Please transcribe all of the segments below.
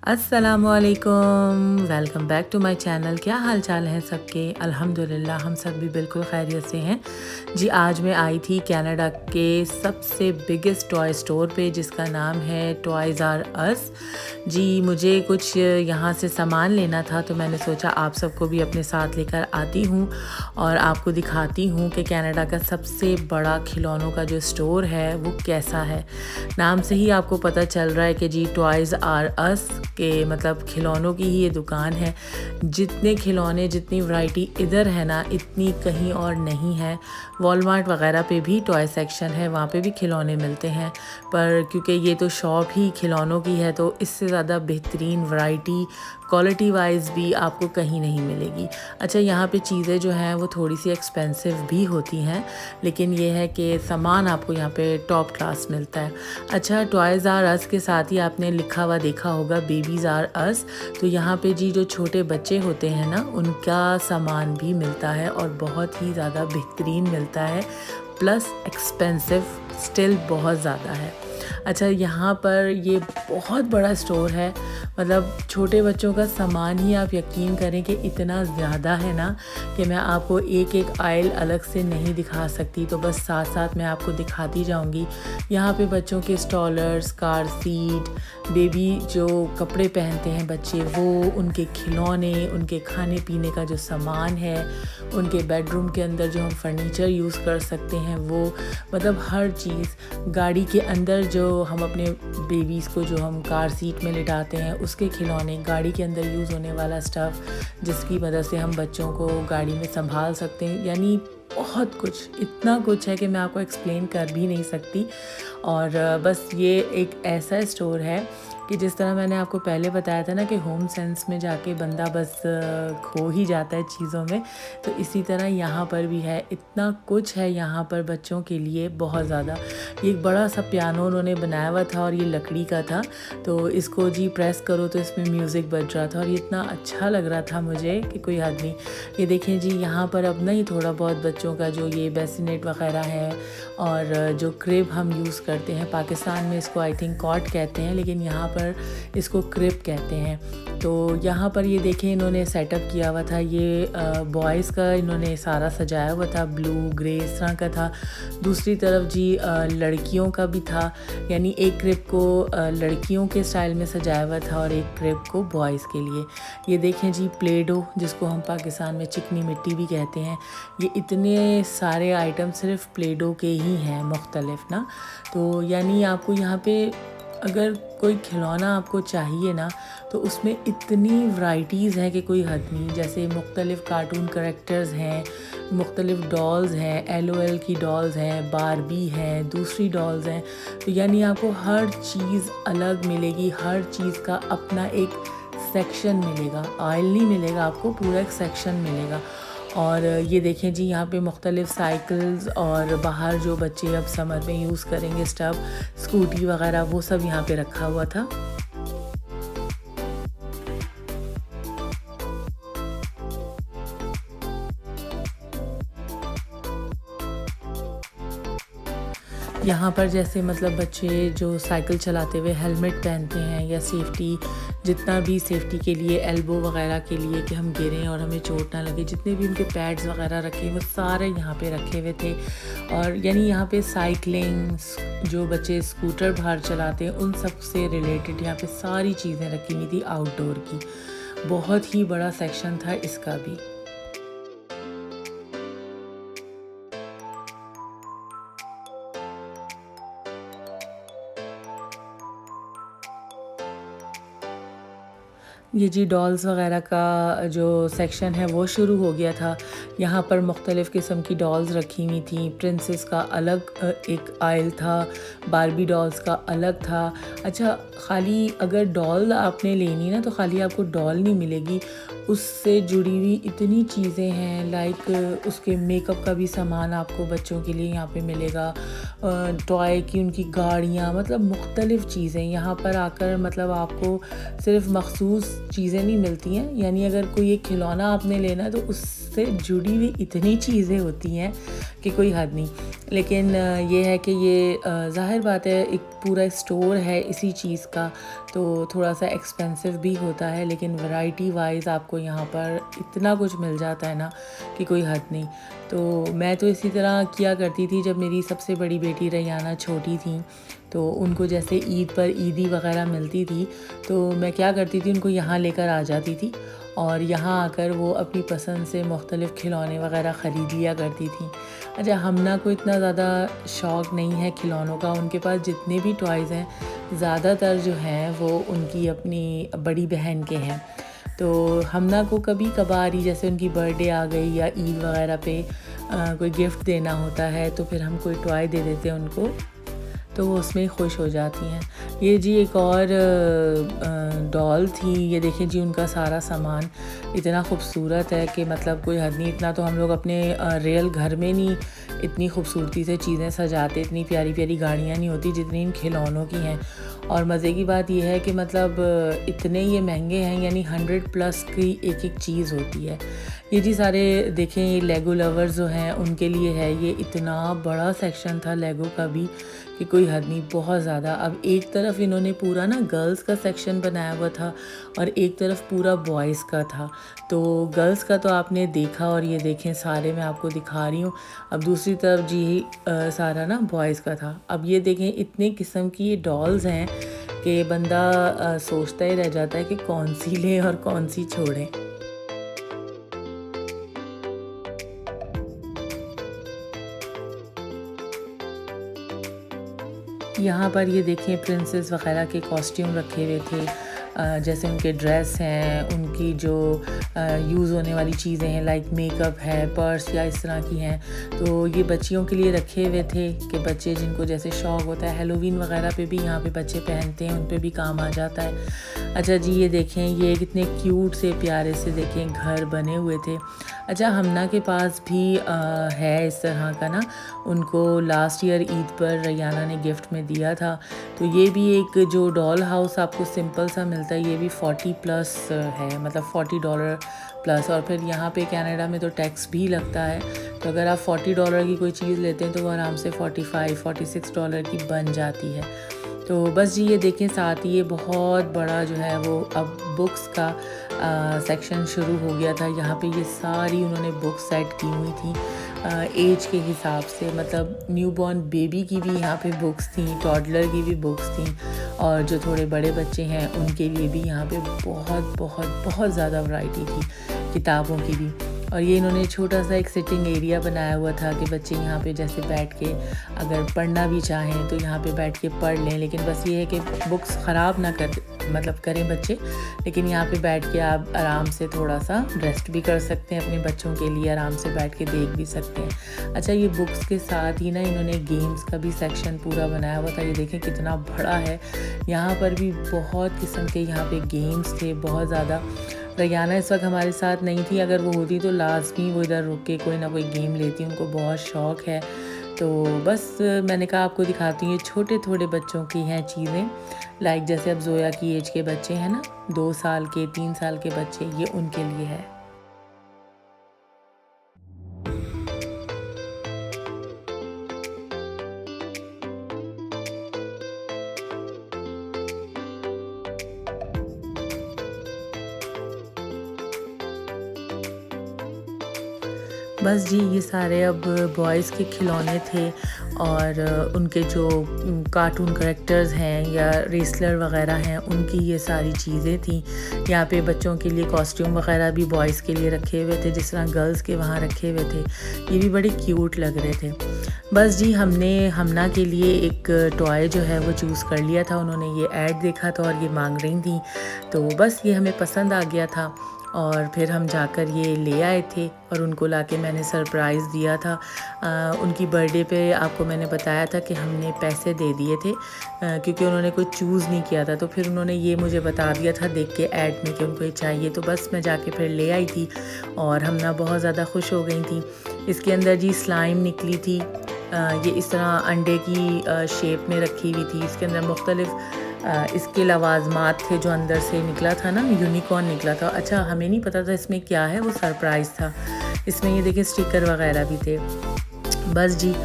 अस्सलामुअलैकुम, welcome back to my channel. क्या हाल चाल है सबके? अल्हम्दुलिल्लाह हम सब भी बिल्कुल खैरियत से हैं जी। आज मैं आई थी कनाडा के सबसे बिगेस्ट टॉय स्टोर पे जिसका नाम है टॉयज़ आर अस जी। मुझे कुछ यहाँ से सामान लेना था तो मैंने सोचा आप सबको भी अपने साथ लेकर आती हूँ और आपको दिखाती हूँ कि कनाडा का सबसे बड़ा खिलौनों का जो स्टोर है वो कैसा है। नाम से ही आपको पता चल रहा है कि जी टॉयज़ आर अस के मतलब खिलौनों की ही ये दुकान है। जितने खिलौने जितनी वैरायटी इधर है ना इतनी कहीं और नहीं है। वॉलमार्ट वगैरह पे भी टॉय सेक्शन है, वहाँ पे भी खिलौने मिलते हैं, पर क्योंकि ये तो शॉप ही खिलौनों की है तो इससे ज़्यादा बेहतरीन वैरायटी क्वालिटी वाइज भी आपको कहीं नहीं मिलेगी। अच्छा, यहाँ पे चीज़ें जो हैं वो थोड़ी सी एक्सपेंसिव भी होती हैं, लेकिन ये है कि सामान आपको यहाँ पे टॉप क्लास मिलता है। अच्छा, टॉयज़ आर अस के साथ ही आपने लिखा हुआ देखा होगा बेबीज़ आर अस, तो यहाँ पे जी जो छोटे बच्चे होते हैं ना उनका सामान भी मिलता है और बहुत ही ज़्यादा बेहतरीन मिलता है, प्लस एक्सपेंसिव स्टिल बहुत ज़्यादा है। अच्छा, यहाँ पर ये बहुत बड़ा स्टोर है, मतलब छोटे बच्चों का सामान ही आप यकीन करें कि इतना ज़्यादा है ना कि मैं आपको एक एक आइल अलग से नहीं दिखा सकती, तो बस साथ साथ मैं आपको दिखाती जाऊंगी। यहाँ पे बच्चों के स्टॉलर्स, कार सीट, बेबी जो कपड़े पहनते हैं बच्चे वो, उनके खिलौने, उनके खाने पीने का जो सामान है, उनके बेडरूम के अंदर जो हम फर्नीचर यूज़ कर सकते हैं वो, मतलब हर चीज़। गाड़ी के अंदर जो हम अपने बेबीज़ को जो हम कार सीट में लिटाते हैं उसके खिलौने, गाड़ी के अंदर यूज़ होने वाला स्टफ़ जिसकी मदद से हम बच्चों को गाड़ी में संभाल सकते हैं, यानी बहुत कुछ, इतना कुछ है कि मैं आपको एक्सप्लेन कर भी नहीं सकती। और बस ये एक ऐसा स्टोर है कि जिस तरह मैंने आपको पहले बताया था ना कि होम सेंस में जाके बंदा बस खो ही जाता है चीज़ों में, तो इसी तरह यहाँ पर भी है। इतना कुछ है यहाँ पर बच्चों के लिए, बहुत ज़्यादा। ये एक बड़ा सा पियानो उन्होंने बनाया हुआ था और ये लकड़ी का था, तो इसको जी प्रेस करो तो इसमें म्यूज़िक बज रहा था और ये इतना अच्छा लग रहा था मुझे कि कोई हद नहीं। ये देखें जी, यहाँ पर अब नहीं थोड़ा बहुत बच्चों का जो ये बेसिनेट वगैरह है और जो क्रिब हम यूज़ करते हैं, पाकिस्तान में इसको आई थिंक कॉट कहते हैं, लेकिन यहाँ पर इसको क्रिब कहते हैं। तो यहाँ पर ये देखें इन्होंने सेटअप किया हुआ था, ये बॉयज़ का इन्होंने सारा सजाया हुआ था, ब्लू ग्रे इस तरह का था। दूसरी तरफ जी लड़कियों का भी था, यानी एक क्रिब को लड़कियों के स्टाइल में सजाया हुआ था और एक क्रिब को बॉयज़ के लिए। ये देखें जी प्ले डो, जिसको हम पाकिस्तान में चिकनी मिट्टी भी कहते हैं। ये इतने सारे आइटम सिर्फ प्ले डो के ही हैं मुख्तलिफ ना, तो यानी आपको यहाँ पे अगर कोई खिलौना आपको चाहिए ना तो उसमें इतनी वैराइटीज़ हैं कि कोई हद नहीं। जैसे मुख्तलिफ़ कार्टून करैक्टर्स हैं, मुख्तलिफ़ डॉल्स हैं, LOL की डॉल्स हैं, बारबी हैं, दूसरी डॉल्स हैं, तो यानी आपको हर चीज़ अलग मिलेगी, हर चीज़ का अपना एक सेक्शन मिलेगा। आइल नहीं मिलेगा आपको, पूरा एक सेक्शन मिलेगा। और ये देखें जी यहाँ पे मुख्तलिफ़ साइकिल्स और बाहर जो बच्चे अब समर में यूज़ करेंगे स्टफ, स्कूटी वगैरह, वो सब यहाँ पे रखा हुआ था। यहाँ पर जैसे मतलब बच्चे जो साइकिल चलाते हुए हेलमेट पहनते हैं या सेफ्टी, जितना भी सेफ्टी के लिए, एल्बो वगैरह के लिए कि हम गिरें और हमें चोट ना लगे, जितने भी उनके पैड्स वगैरह रखे वो सारे यहाँ पे रखे हुए थे। और यानी यहाँ पे साइकिलिंग, जो बच्चे स्कूटर बाहर चलाते हैं उन सब से रिलेटेड यहाँ पे सारी चीज़ें रखी हुई थी आउटडोर की। बहुत ही बड़ा सेक्शन था इसका भी। ये जी डॉल्स वगैरह का जो सेक्शन है वो शुरू हो गया था। यहाँ पर मुख्तलिफ़ किस्म की डॉल्स रखी हुई थी। प्रिंसेस का अलग एक आइल था, बारबी डॉल्स का अलग था। अच्छा, ख़ाली अगर डॉल आपने लेनी ना तो ख़ाली आपको डॉल नहीं मिलेगी, उससे जुड़ी हुई इतनी चीज़ें हैं, लाइक उसके मेकअप का भी सामान आपको बच्चों के लिए यहाँ पे मिलेगा, टॉय की उनकी गाड़ियाँ, मतलब मुख्तलिफ़ चीज़ें यहाँ पर आकर मतलब आपको सिर्फ मखसूस चीज़ें नहीं मिलती हैं। यानी अगर कोई एक खिलौना आपने लेना है तो उससे जुड़ी हुई इतनी चीज़ें होती हैं कि कोई हद नहीं। लेकिन ये है कि ये ज़ाहिर बात है एक पूरा स्टोर है इसी चीज़ का, तो थोड़ा सा एक्सपेंसिव भी होता है, लेकिन वैरायटी वाइज आपको यहाँ पर इतना कुछ मिल जाता है ना कि कोई हद नहीं। तो मैं तो इसी तरह किया करती थी जब मेरी सबसे बड़ी बेटी रैयाना छोटी थी, तो उनको जैसे ईद पर ईदी वगैरह मिलती थी तो मैं क्या करती थी, उनको यहाँ लेकर आ जाती थी और यहाँ आकर वो अपनी पसंद से मुख्तलिफ़ खिलौने वगैरह ख़रीद लिया करती थी। अच्छा, हमना को इतना ज़्यादा शौक़ नहीं है खिलौनों का। उनके पास जितने भी टॉयज़ हैं ज़्यादातर जो हैं वो उनकी अपनी बड़ी बहन के हैं। तो हमना को कभी कभार ही जैसे उनकी बर्थडे आ गई या ईद वगैरह पे कोई गिफ्ट देना होता है तो फिर हम कोई टॉय दे देते हैं उनको, तो वो उसमें खुश हो जाती हैं। ये जी एक और डॉल थी, ये देखें जी उनका सारा सामान इतना खूबसूरत है कि मतलब कोई हद नहीं। इतना तो हम लोग अपने रियल घर में नहीं इतनी खूबसूरती से चीज़ें सजाते, इतनी प्यारी प्यारी गाड़ियाँ नहीं होती जितनी इन खिलौनों की हैं। और मज़े की बात यह है कि मतलब इतने ये महंगे हैं, यानी 100+ की एक एक चीज़ होती है। ये जी सारे देखें, ये लेगो लवर्स जो हैं उनके लिए है। ये इतना बड़ा सेक्शन था लेगो का भी कि कोई हद नहीं, बहुत ज़्यादा। अब एक तरफ इन्होंने पूरा ना गर्ल्स का सेक्शन बनाया हुआ था और एक तरफ पूरा बॉयज़ का था। तो गर्ल्स का तो आपने देखा और ये देखें सारे मैं आपको दिखा रही हूँ। अब दूसरी तरफ जी सारा ना बॉयज़ का था। अब ये देखें इतने किस्म की ये डॉल्स हैं कि बंदा सोचता ही रह जाता है कि कौन सी लें और कौन सी छोड़ें। यहाँ पर ये देखें प्रिंसेस वगैरह के कॉस्ट्यूम रखे हुए थे। जैसे उनके ड्रेस हैं, उनकी जो यूज़ होने वाली चीज़ें हैं लाइक मेकअप है, पर्स या इस तरह की हैं। तो ये बच्चियों के लिए रखे हुए थे कि बच्चे जिनको जैसे शौक़ होता है हेलोवीन वगैरह पे भी यहाँ पे बच्चे पहनते हैं, उन पे भी काम आ जाता है। अच्छा जी, ये देखें ये कितने क्यूट से प्यारे से देखें घर बने हुए थे। अच्छा, हमना के पास भी है इस तरह का ना, उनको लास्ट ईयर ईद पर रैयाना ने गिफ्ट में दिया था। तो ये भी एक जो डॉल हाउस आपको सिंपल सा मिलता है, ये भी 40+ है, मतलब $40+। और फिर यहाँ पे कनाडा में तो टैक्स भी लगता है, तो अगर आप $40 की कोई चीज़ लेते हैं तो वो आराम से $45-46 की बन जाती है। तो बस जी ये देखें साथ ही ये बहुत बड़ा जो है वो अब बुक्स का सेक्शन शुरू हो गया था। यहाँ पे ये सारी उन्होंने बुक्स सेट की हुई थी एज के हिसाब से, मतलब न्यूबॉर्न बेबी की भी यहाँ पे बुक्स थी, टॉडलर की भी बुक्स थी, और जो थोड़े बड़े बच्चे हैं उनके लिए भी यहाँ पे बहुत बहुत बहुत ज़्यादा वैरायटी थी किताबों की भी। और ये इन्होंने छोटा सा एक सिटिंग एरिया बनाया हुआ था कि बच्चे यहाँ पे जैसे बैठ के अगर पढ़ना भी चाहें तो यहाँ पे बैठ के पढ़ लें। लेकिन बस ये है कि बुक्स ख़राब ना करें बच्चे, लेकिन यहाँ पे बैठ के आप आराम से थोड़ा सा रेस्ट भी कर सकते हैं, अपने बच्चों के लिए आराम से बैठ के देख भी सकते हैं। अच्छा, ये बुक्स के साथ ही ना इन्होंने गेम्स का भी सेक्शन पूरा बनाया हुआ था। ये देखें कितना बड़ा है, यहाँ पर भी बहुत किस्म के यहाँ पे गेम्स थे, बहुत ज़्यादा। रैयाना इस वक्त हमारे साथ नहीं थी, अगर वो होती तो लाजमी वो इधर रुक के कोई ना कोई गेम लेती, उनको बहुत शौक़ है। तो बस मैंने कहा आपको दिखाती हूँ, ये छोटे थोड़े बच्चों की हैं चीज़ें, लाइक जैसे अब जोया की एज के बच्चे हैं ना, 2 साल के 3 साल के बच्चे, ये उनके लिए है। बस जी ये सारे अब बॉयज़ के खिलौने थे और उनके जो कार्टून कैरेक्टर्स हैं या रेसलर वग़ैरह हैं उनकी ये सारी चीज़ें थी। यहाँ पे बच्चों के लिए कॉस्ट्यूम वग़ैरह भी बॉयज़ के लिए रखे हुए थे, जिस तरह गर्ल्स के वहाँ रखे हुए थे। ये भी बड़े क्यूट लग रहे थे। बस जी हमने हमना के लिए एक टॉय जो है वो चूज़ कर लिया था। उन्होंने ये ऐड देखा था और ये मांग रही थी, तो बस ये हमें पसंद आ गया था और फिर हम जाकर ये ले आए थे और उनको लाके मैंने सरप्राइज़ दिया था। उनकी बर्थडे पे आपको मैंने बताया था कि हमने पैसे दे दिए थे क्योंकि उन्होंने कोई चूज़ नहीं किया था, तो फिर उन्होंने ये मुझे बता दिया था देख के ऐड में कि उनको ये चाहिए, तो बस मैं जाके फिर ले आई थी और हमना बहुत ज़्यादा खुश हो गई थी। इसके अंदर जी स्लाइम निकली थी, ये इस तरह अंडे की शेप में रखी हुई थी। इसके अंदर मुख्तलिफ़ इसके लवाजमात थे जो अंदर से निकला था ना, यूनिकॉर्न निकला था। अच्छा, हमें नहीं पता था इसमें क्या है, वो सरप्राइज़ था। इसमें ये देखिए स्टिकर वगैरह भी थे। बस जी,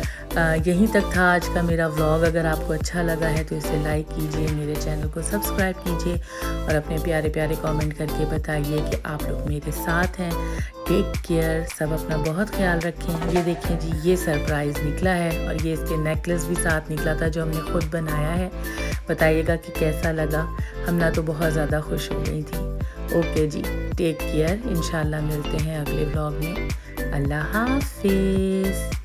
यहीं तक था आज का मेरा व्लॉग। अगर आपको अच्छा लगा है तो इसे लाइक कीजिए, मेरे चैनल को सब्सक्राइब कीजिए और अपने प्यारे प्यारे कमेंट करके बताइए कि आप लोग मेरे साथ हैं। टेक केयर, सब अपना बहुत ख्याल रखें। ये देखें जी, ये सरप्राइज़ निकला है और ये इसके नेकलेस भी साथ निकला था जो हमने खुद बनाया है। बताइएगा कि कैसा लगा। हम ना तो बहुत ज़्यादा खुश हो गई थी। ओके जी, टेक केयर। इंशाल्लाह मिलते हैं अगले व्लॉग में। अल्लाह हाफिज़।